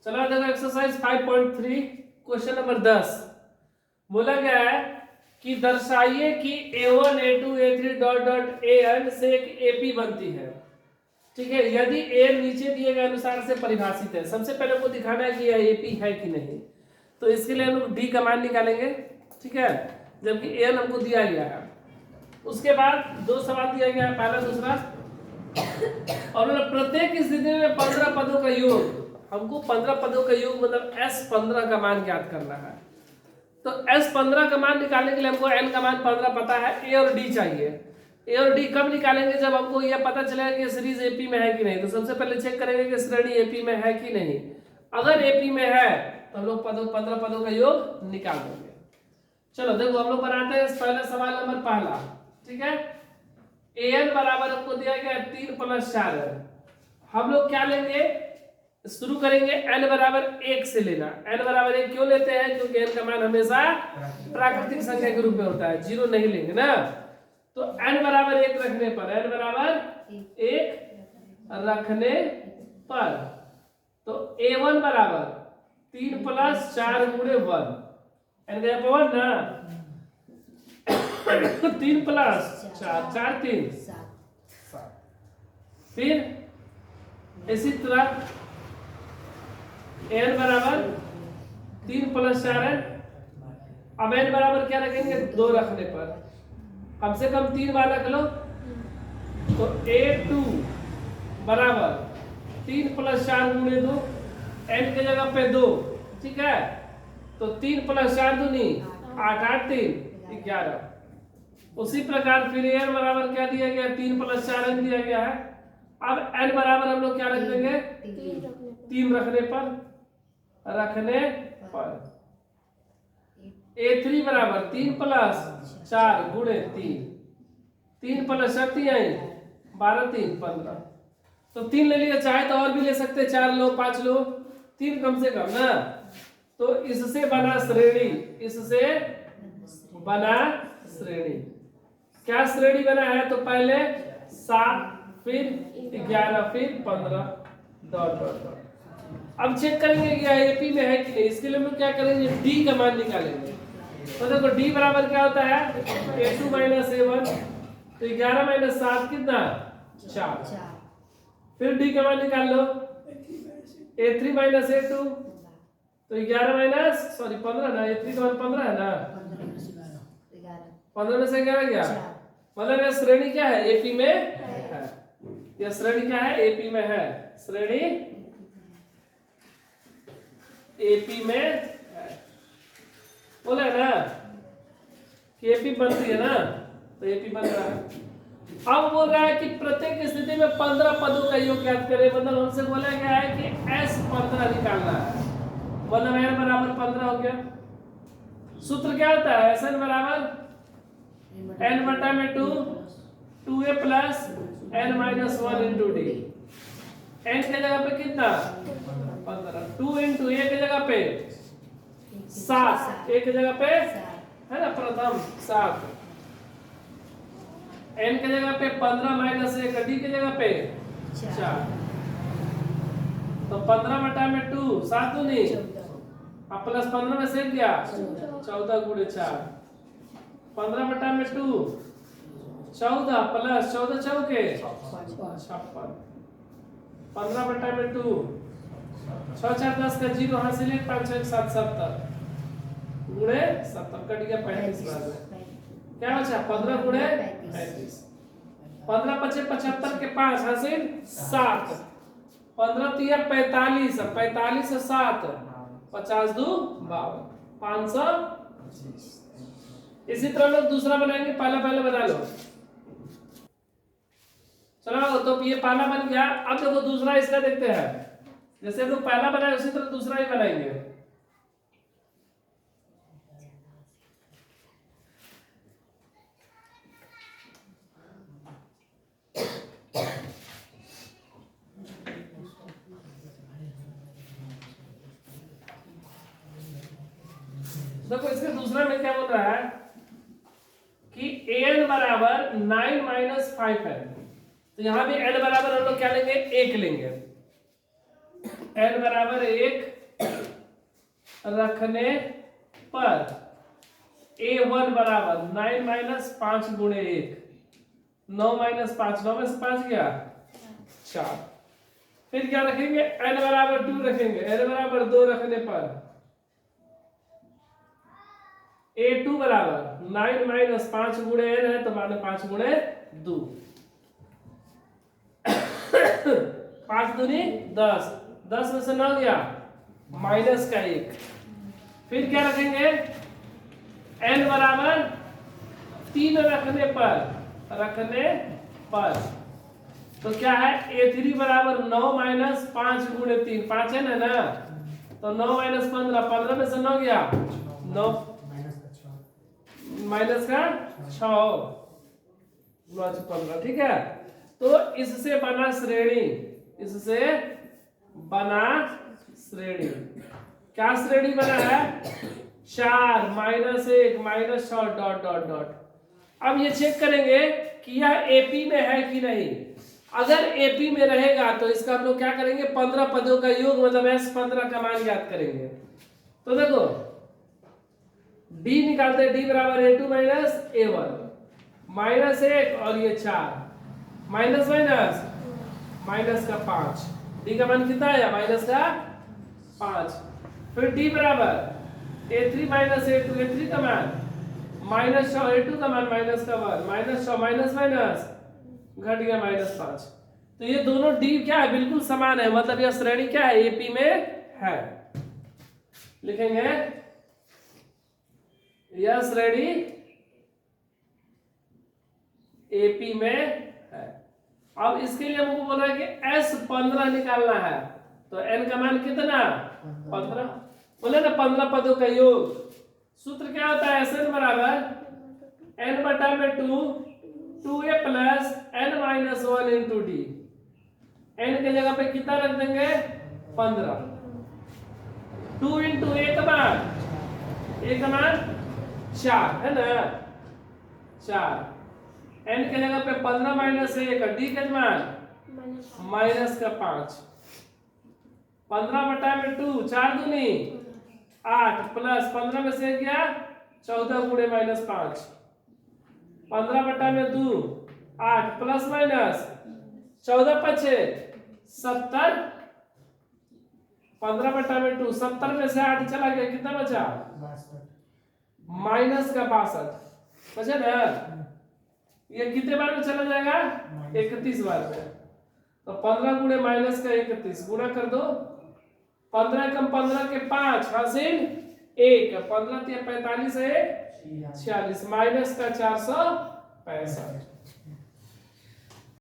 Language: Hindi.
चलो देखो एक्सरसाइज 5.3 क्वेश्चन नंबर 10 बोला गया है कि दर्शाइए कि A1 A2 A3 dot dot AN से एक AP बनती है। ठीक है, यदि A नीचे दिए गए अनुसार से परिभाषित है। सबसे पहले हमको दिखाना है कि यह AP है कि नहीं, तो इसके लिए हम लोग D का मान निकालेंगे। ठीक है, जबकि AN हमको दिया गया है। उसके बाद दो सवाल दिया गया है, पहला दूसरा, और प्रत्येक स्थिति में 15 पदों का योग, हमको 15 पदों का योग मतलब S15 का मान ज्ञात करना है। तो S15 का मान निकालने के लिए हमको N का मान 15 पता है, A और D चाहिए। A और D कब निकालेंगे, जब हमको यह पता चलेगा कि सीरीज AP में है कि नहीं। तो सबसे पहले चेक करेंगे कि श्रेणी AP में है कि नहीं। अगर AP में है तो हम लोग 15 पदों का योग निकाल देंगे। चलो देखो हम लोग बनाते हैं पहले सवाल नंबर पहला। ठीक है, AN बराबर हमको दिया गया 3 + 4 है। हम लोग क्या लेंगे, शुरू करेंगे n बराबर 1 से लेना। n बराबर 1 क्यों लेते हैं, क्योंकि n का मान हमेशा प्राकृतिक संख्या के रूप में होता है, 0 नहीं लेंगे ना। तो n बराबर 1 रखने पर, n बराबर 1 रखने पर, तो A1 बराबर 3 + 4 × 1, n गया पर 1 ना, 3 + 4 4 3 7। फिर इसी तरह n बराबर 3 + 4 है। अब n बराबर क्या रखेंगे, 2 रखने पर, कम से कम 3 बार रख लो। तो A2 बराबर 3 + 4 × 2, n के जगह पे 2। ठीक है, तो 3 + 4 दूनी 8 8 3 11। उसी प्रकार फिर n बराबर क्या दिया गया, 3 + 4 n दिया गया है। अब n बराबर हम लोग क्या रख देंगे, 3 रखने पर A3 बराबर 3 + 4 × 3, 3 + 7 आई 12 3 15। तो 3 ले लिया, चाहे तो और भी ले सकते, 4 लो 5 लो, 3 कम से कम ना। तो इससे बना श्रेणी, इससे बना श्रेणी। क्या श्रेणी बना है, तो पहले 7 फिर 11 फिर 15 डॉट डॉट डॉट। अब चेक करेंगे कि AP में है कि नहीं। इसके लिए हम लोग क्या करेंगे, D का मान निकालेंगे। तो देखो D बराबर क्या होता है, A2 - A1, तो 11 - 7 कितना, 4। फिर D का मान निकाल लो, A3 - A2, तो 15 ना, A3 का मान 15 है ना, 15 में से 11 गया, मतलब यह श्रेणी क्या है, AP में है। यह श्रेणी क्या है, AP में है। श्रेणी AP में है, बोला ना कि AP बन रही है ना, तो AP बन रहा है। अब बोल रहा है कि प्रत्येक स्थिति में 15 पदों का योग ज्ञात करें। मतलब हमसे बोला गया है कि S15 निकालना है, मतलब n बराबर 15 हो गया। सूत्र क्या होता है, Sn बराबर n/2 2a + n - 1 × d। n के जगह पे कितना, 15, 2 × a के जगह पे 7, a के जगह पे है ना प्रथम 7, n के जगह पे 15 - 1, d के जगह पे 4। तो 15/2 7 दूनी, अब प्लस 15 में से क्या, 14 × 4, 15/2 14 + 14 चौके 56, 15/2 6 4 10 का 0 हासिल है, 5 6 7 70 × 70 कट गया 35 बाद में क्या बचा, 15 × 35, 15 × 5 75 के 5 हासिल 7, 15 × 3 45, 45 से 7 50 2 52 525। इसी तरह लोग दूसरा बनाएंगे, पहले बना लो। चलो तो ये पहला बन गया। अब देखो दूसरा इसका देखते हैं, जैसे हम लोग पहला बनाए उसी तरह दूसरा ही बनाएंगे। देखो इसके दूसरा में क्या बोल रहा है कि n बराबर 9 - 5 है। तो यहां भी n बराबर हम लोग क्या लेंगे, 1 लेंगे। n बराबर 1 रखने पर A1 बराबर 9 माइनस 5 गुणे 1, 9 माइनस 5, 9 में से 5 गया 4। फिर क्या रखेंगे, n बराबर 2 रखेंगे, n बराबर 2 रखने पर A2 बराबर 9 माइनस 5 गुणे n है तो माने 5 गुणे 2, 5 दूनी 10, 10 में से 9 गया माइनस का 1। फिर क्या रखेंगे, n बराबर 3 रखने पर तो क्या है, A3 बराबर 9 माइनस 5 गुणे 3, 5 है ना, तो 9 माइनस 15, 15 में से 9 गया 9 माइनस का 6 15, ठीक है। तो इससे बना श्रेणी, क्या श्रेणी बना है, 4 minus 1 minus 6 dot dot dot. अब ये चेक करेंगे कि यह एपी में है कि नहीं। अगर एपी में रहेगा तो इसका हम लोग क्या करेंगे, 15 पदों का योग मतलब S15 का मान याद करेंगे। तो देखो D निकालते हैं, D बराबर A2 माइनस A1 माइनस 1 और ये 4 माइनस माइनस माइनस का 5, D का मान कितना है, माइनस का 5। फिर D बराबर A3 माइनस A2, A3 का मान माइनस 6, A2 का मान माइनस का 1, माइनस 6 माइनस माइनस घट गया माइनस 5। तो ये दोनों D क्या है, बिल्कुल समान है, मतलब यह श्रेणी क्या है, एपी में है। लिखेंगे यह श्रेणी एपी में है। अब इसके लिए हमको बोल रहा है कि S15 निकालना है, तो n का मान कितना, 15, बोले ना 15 पदों का योग। सूत्र क्या होता है, Sn बराबर n बटा में 2a plus n minus 1 into D. n के जगह पे कितना रख देंगे, 15, 2 इंटू a का मान 4 है ना, 4, n के जगह पे 15 माइनस 1, डी का मान माइनस का 5, 15 बटा में 2, 4 दूनी 8 प्लस 15 में से क्या 14 गुणे माइनस 5, 15 बटा में 2 8 प्लस माइनस 14 पचे 70, 15 बटा में 2, 70 में से 8 चला गया, कितना बचा माइनस का 62 बचा ना। ये कितने बार में चला जाएगा, 31 बार में। तो 15 गुणे माइनस का 31 गुणा कर दो, 15 कम 15 के 5 हासिल 1, 15 45 है 46 माइनस का 465।